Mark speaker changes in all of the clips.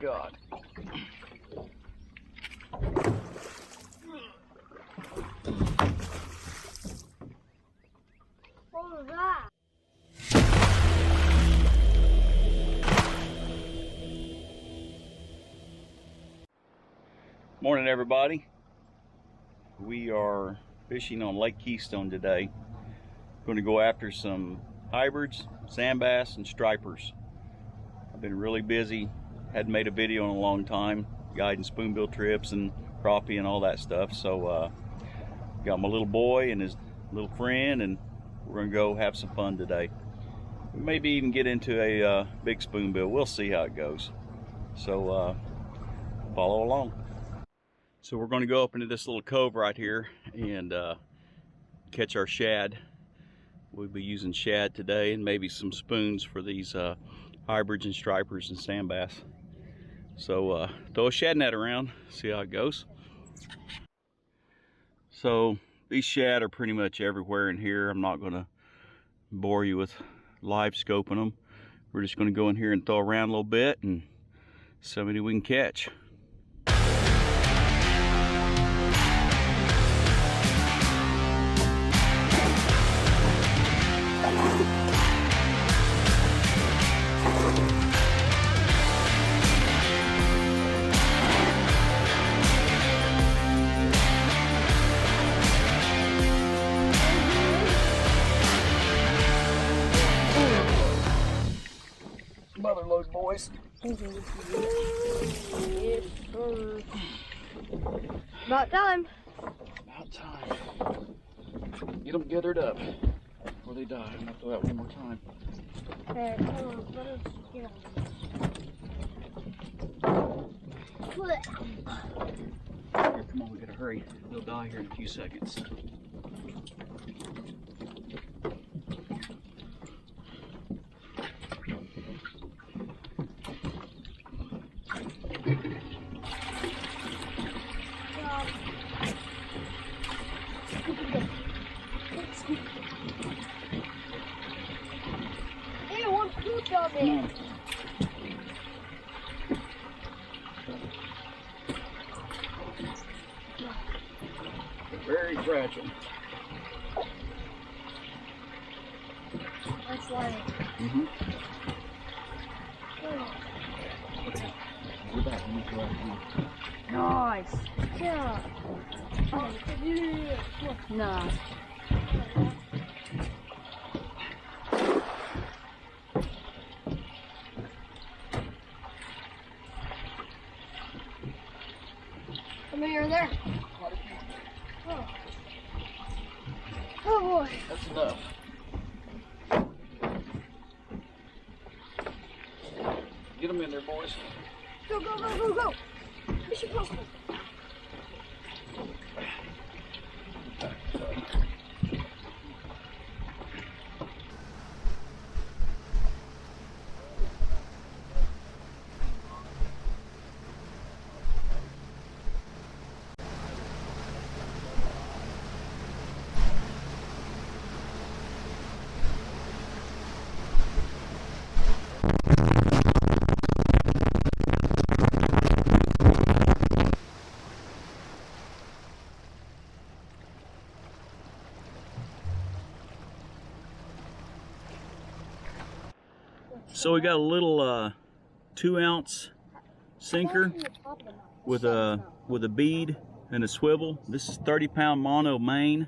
Speaker 1: God.
Speaker 2: What was that?
Speaker 1: Morning, everybody. We are fishing on Lake Keystone today. Going to go after some hybrids, sandbass, and stripers. I've been really busy. Hadn't made a video in a long time, guiding spoonbill trips and crappie and all that stuff. So got my little boy and his little friend, and we're gonna go have some fun today. Maybe even get into a big spoonbill. We'll see how it goes. So follow along. So we're going to go up into this little cove right here and catch our shad. We'll be using shad today and maybe some spoons for these hybrids and stripers and sandbass. So throw a shad net around, see how it goes. So these shad are pretty much everywhere in here. I'm not going to bore you with live scoping them. We're just going to go in here and throw around a little bit and see how many we can catch. Mother load, boys.
Speaker 2: Yes, sir. About time.
Speaker 1: About time. Get them gathered up before they die. I'm gonna throw that one more time.
Speaker 2: Okay, hold on. Let us get on this.
Speaker 1: Here, come on, we gotta hurry. They'll die here in a few seconds.
Speaker 2: Hey, one poop on it.
Speaker 1: Very fragile.
Speaker 2: That's like.
Speaker 1: Mm-hmm. Okay. Go back. Let me throw out here.
Speaker 2: Nice. Yeah. Oh, nah. Come here, there. Oh. Oh boy.
Speaker 1: That's enough. Get them in there, boys.
Speaker 2: Go, go, go, go, go. Mission possible.
Speaker 1: So we got a little 2-ounce sinker with a bead and a swivel. This is 30-pound mono main,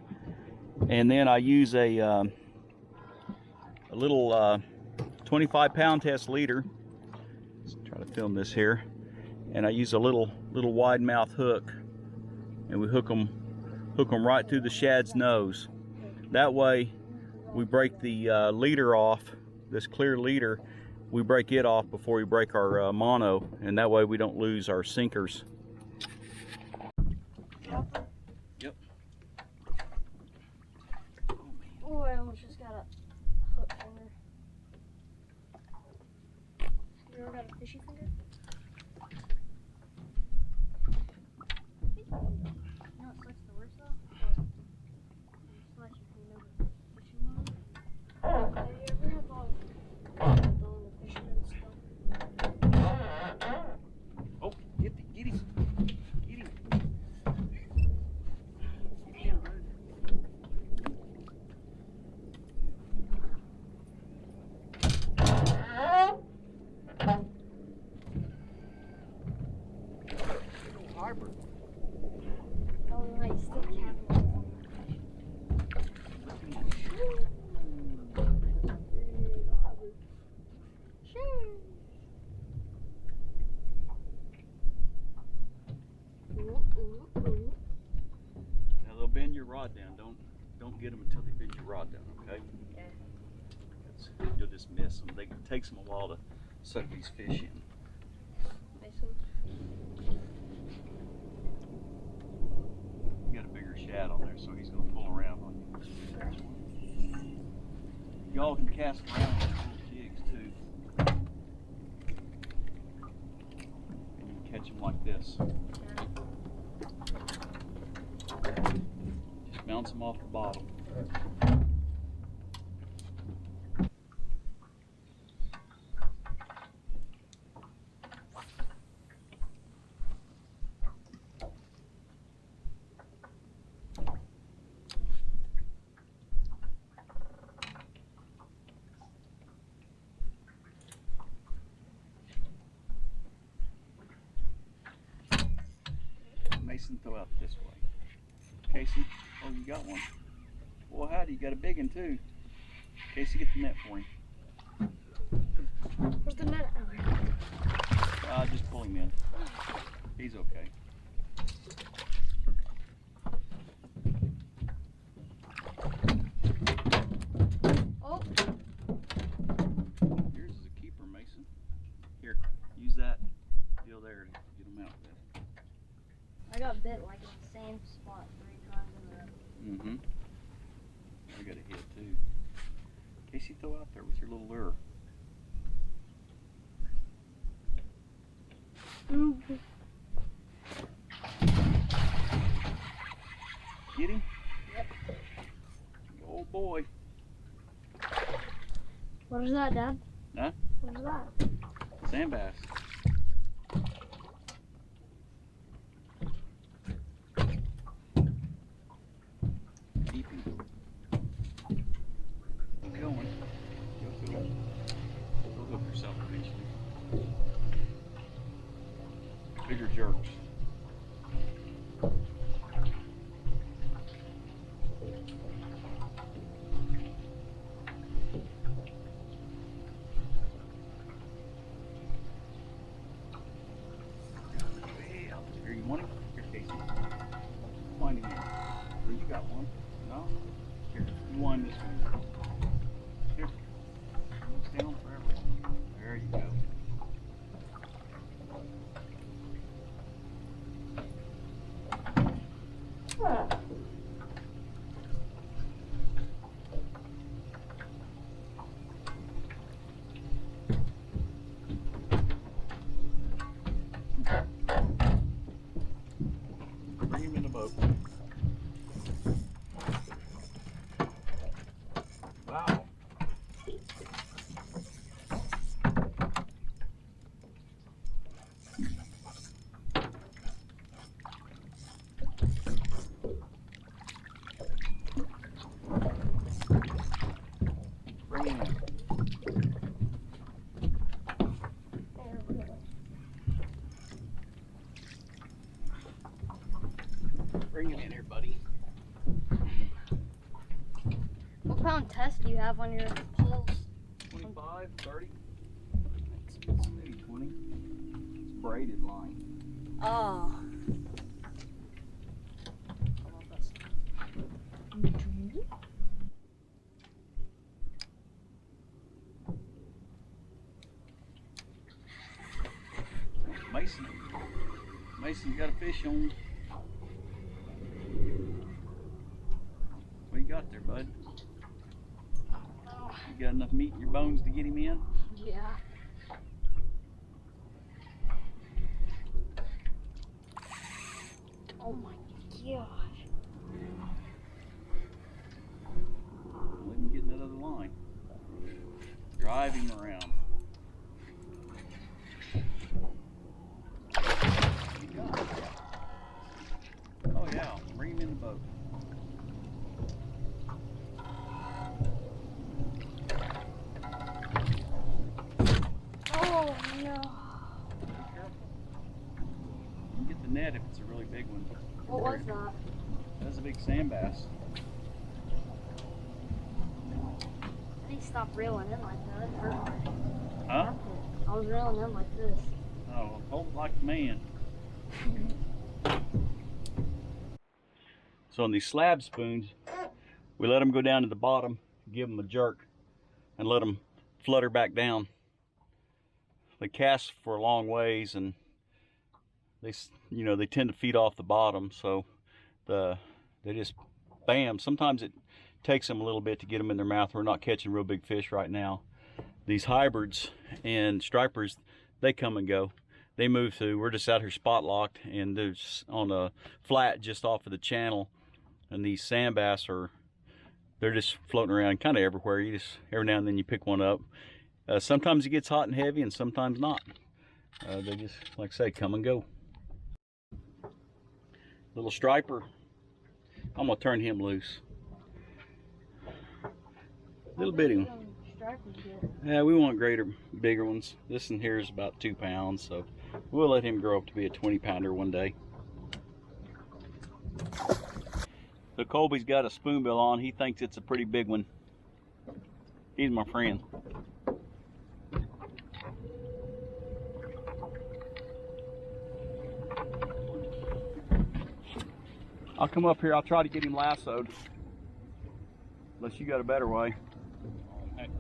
Speaker 1: and then I use a little 25-pound test leader. Let's try to film this here, and I use a little wide mouth hook, and we hook them right through the shad's nose. That way, we break the leader off. This clear leader, we break it off before we break our mono, and that way we don't lose our sinkers. Yep.
Speaker 2: Oh, I almost just got a hook finger. You ever got a fishy finger? No, it's like the worst though. It's like if you know the fishing line. Have you ever had like the fisherman stuff?
Speaker 1: rod down. Don't get them until they bend your rod down, okay?
Speaker 2: Yeah.
Speaker 1: You'll just miss them. It takes them a while to suck these fish in.
Speaker 2: Mason.
Speaker 1: You got a bigger shad on there, so he's gonna pull around on you. Y'all can cast around with little jigs too. And you can catch them like this. Just bounce them off the bottom. Mason, throw out this way. Casey, oh, you got one. Well, howdy, you got a big one too. Casey, get the net for him.
Speaker 2: Where's the net? Oh, here.
Speaker 1: Just pull him in. He's okay.
Speaker 2: Oh.
Speaker 1: Yours is a keeper, Mason. Here, use that deal there to get him out with.
Speaker 2: I got bit like in the same spot 3 times in a row.
Speaker 1: Mm-hmm. I got a hit too. Casey, throw out there with your little lure. Get him?
Speaker 2: Yep.
Speaker 1: Oh boy.
Speaker 2: What is that, Dad?
Speaker 1: Huh?
Speaker 2: What is that?
Speaker 1: Sandbass. Keep him. Keep going. You'll hook yourself eventually. Bigger jerks. Here, you want him? Here, Casey. Wind him in. Here, you got one. No? Here, you wind this one. Here. Don't stay on forever. There you go. Bring him in the boat. Wow. Bring him in. Bring him in here, buddy.
Speaker 2: What pound test do you have on your poles?
Speaker 1: 25, 30. It's maybe 20. It's braided line.
Speaker 2: Oh.
Speaker 1: Mason, you got a fish on you. What you got there, bud? You got enough meat in your bones to get him in?
Speaker 2: Yeah. Oh my gosh.
Speaker 1: Let him get in that other line. Drive him around. You got it. Oh yeah, bring him in the boat.
Speaker 2: Oh no.
Speaker 1: Be careful. You can get the net if it's a really big one.
Speaker 2: What was that?
Speaker 1: That's a big sandbass.
Speaker 2: I need to stop reeling in like that. It hurt my
Speaker 1: Huh?
Speaker 2: armpit. I was reeling in like this.
Speaker 1: Oh, hold it like a man. So on these slab spoons, we let them go down to the bottom, give them a jerk, and let them flutter back down. They cast for a long ways, and they tend to feed off the bottom, so they just bam. Sometimes it takes them a little bit to get them in their mouth. We're not catching real big fish right now. These hybrids and stripers, they come and go. They move through. We're just out here spot locked, and there's on a flat just off of the channel. And these sand bass they're just floating around kind of everywhere. You just every now and then you pick one up. Sometimes it gets hot and heavy, and sometimes not. They just, like I say, come and go. Little striper. I'm gonna turn him loose. Little bitty one. Yeah, we want greater, bigger ones. This one here is about 2 pounds, so we'll let him grow up to be a 20-pounder one day. So Colby's got a spoonbill on. He thinks it's a pretty big one. He's my friend. I'll come up here. I'll try to get him lassoed. Unless you got a better way.
Speaker 3: That's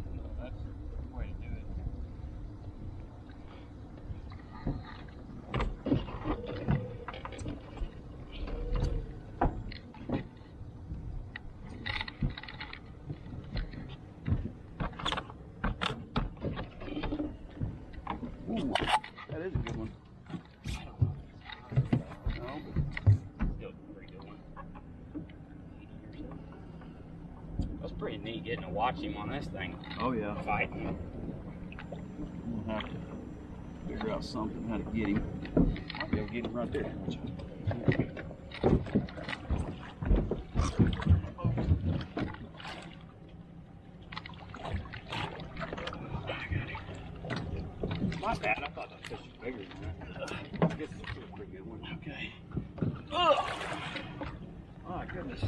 Speaker 3: the way to do it.
Speaker 1: Ooh, that is a good one. No.
Speaker 3: Still a pretty good one. That's pretty neat getting to watch him on this thing.
Speaker 1: Oh yeah.
Speaker 3: Fighting.
Speaker 1: We'll have to figure out something how to get him. Might be able to get him right there.
Speaker 3: My bad, I thought that fish was bigger than that.
Speaker 1: I guess it's still a pretty good one. Okay. Oh my goodness.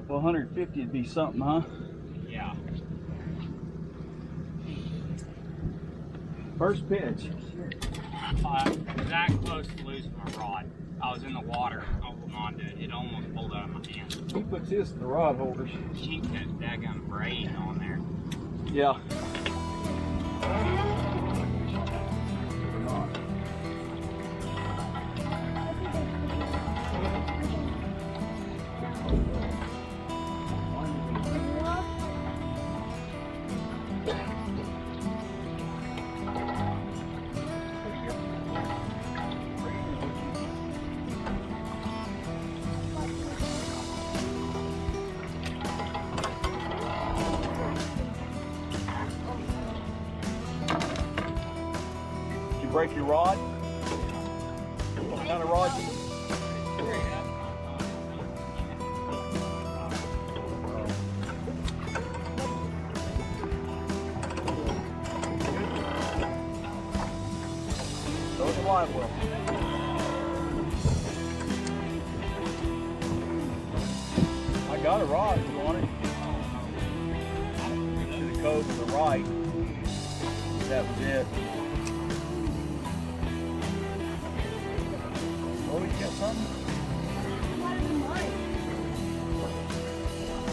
Speaker 1: Well, 150 would be something, huh?
Speaker 3: Yeah.
Speaker 1: First pitch.
Speaker 3: I was that close to losing my rod. I was in the water holding on to it. It almost pulled out of my hand.
Speaker 1: He puts his in the rod holders.
Speaker 3: She put that gun braid on there.
Speaker 1: Yeah. Break your rod? What kind of rod? Throw the live well. I got a rod if you want it. To the cove to the right. That was it. Oh, you got something?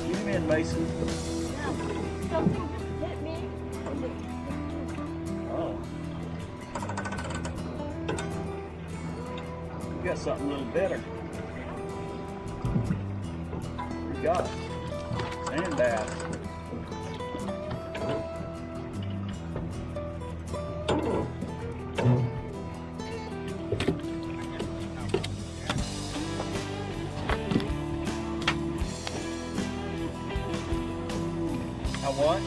Speaker 1: Get him in, Mason.
Speaker 2: Something hit me.
Speaker 1: Oh. You got something a little better. What you got? Sandbass. What?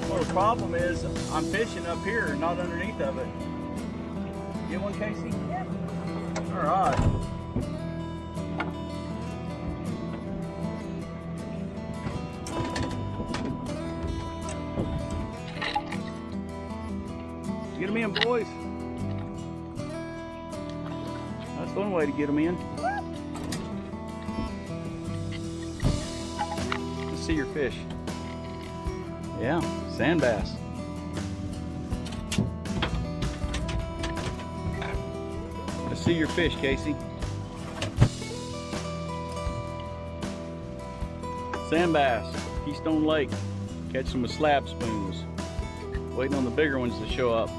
Speaker 1: Well, the problem is I'm fishing up here, not underneath of it. Get one, Casey?
Speaker 2: Yep.
Speaker 1: All right. Get them in, boys. That's one way to get them in. Let's see your fish. Yeah, sandbass. Let's see your fish, Casey. Sandbass, Keystone Lake. Catch them with slab spoons. Waiting on the bigger ones to show up.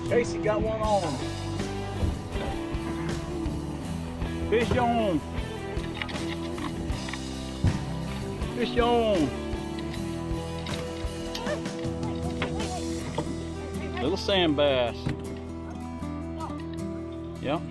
Speaker 1: Casey got one on. Fish on. Fish on. Little sand bass. Yep.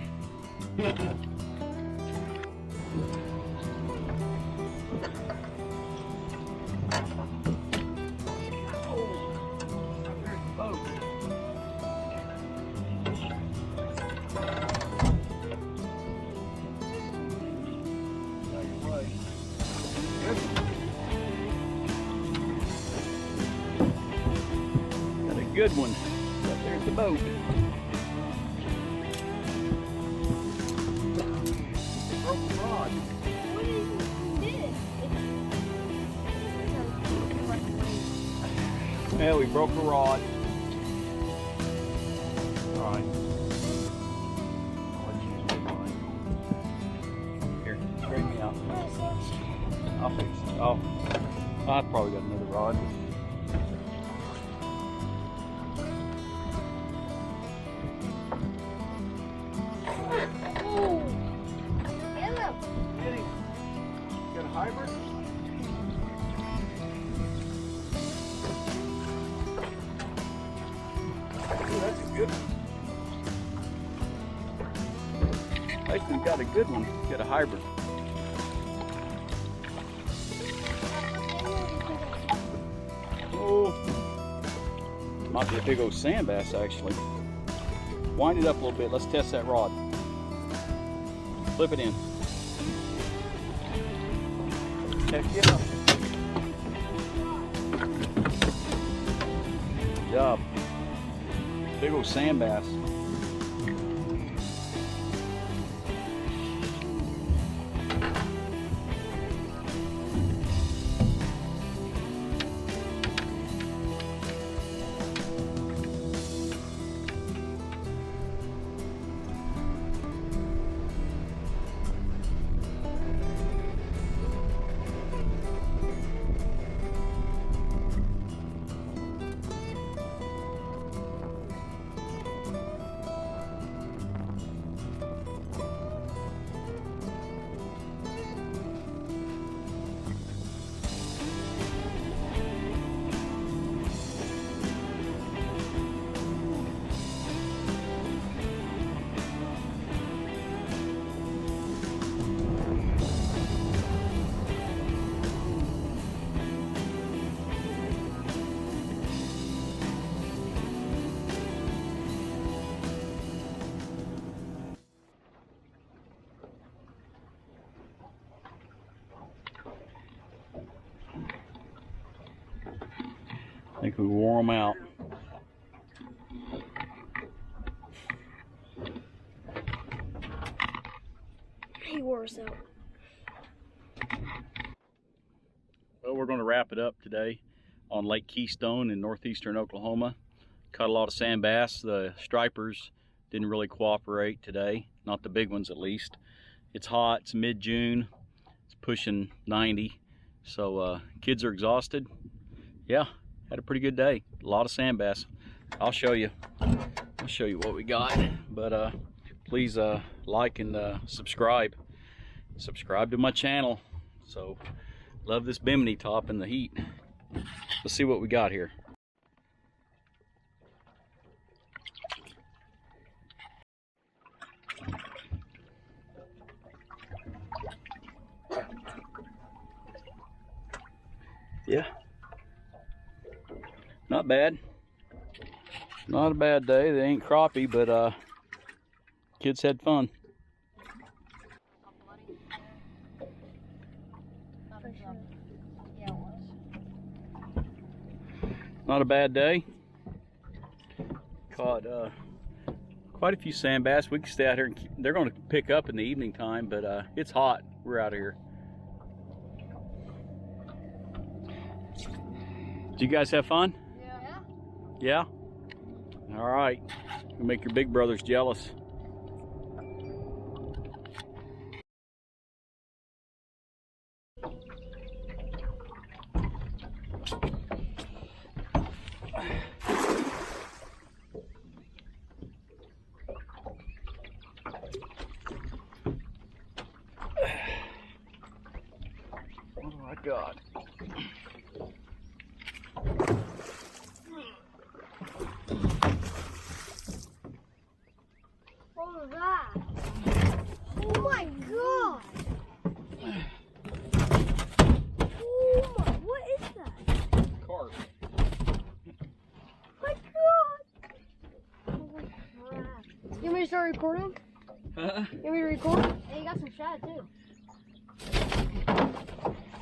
Speaker 1: Got a good one. Up there at the boat. Broke the rod.
Speaker 2: What is this?
Speaker 1: Yeah, we broke the rod. All right. I'll let you use my line. Here, straighten me out. I'll fix it. Oh, I probably got another rod.
Speaker 2: Oh, yellow.
Speaker 1: Get him. Got a hybrid? Ooh, that's a good one. Actually, got a good one. Got a hybrid. Oh, might be a big old sand bass actually. Wind it up a little bit. Let's test that rod. Flip it in. Heck yeah. Good job. Big old sand bass. I think we wore them out.
Speaker 2: He wore us out.
Speaker 1: Well, we're going to wrap it up today on Lake Keystone in northeastern Oklahoma. Caught a lot of sand bass. The stripers didn't really cooperate today, not the big ones at least. It's hot, it's mid-June, it's pushing 90, so kids are exhausted. Yeah, had a pretty good day. A lot of sand bass. I'll show you what we got, but please like and subscribe to my channel. So love this bimini top in the heat. Let's see what we got here. Yeah. Not bad. Not a bad day. They ain't crappie, but kids had fun.
Speaker 2: Yeah, it was.
Speaker 1: Not a bad day. Caught quite a few sand bass. We can stay out here and they're going to pick up in the evening time, but it's hot. We're out here. Did you guys have fun?
Speaker 2: Yeah.
Speaker 1: Yeah? All right. You'll make your big brothers jealous. What do I got?
Speaker 2: What was that? Oh my god! Oh my, what is that?
Speaker 1: Carp.
Speaker 2: My god! Holy crap. You want me to start recording? You want me to record? Hey, you got some shad too.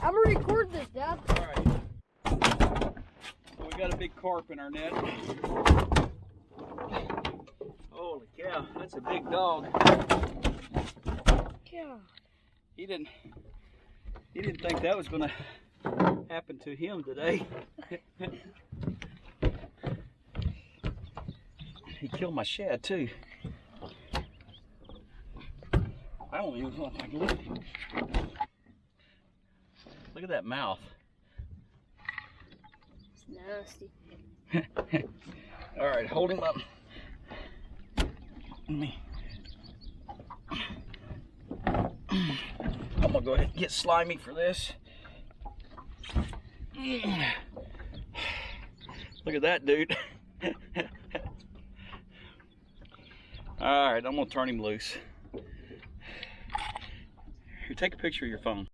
Speaker 2: I'm gonna record this, Dad.
Speaker 1: All right. So we got a big carp in our net. Holy cow, that's a big dog.
Speaker 2: Yeah.
Speaker 1: He didn't think that was gonna happen to him today. He killed my shad too. I don't even know if I can look at him. Look at that mouth.
Speaker 2: It's nasty.
Speaker 1: All right, hold him up. Let me. I'm gonna go ahead and get slimy for this. Look at that, dude. All right, I'm gonna turn him loose. Here, take a picture of your phone.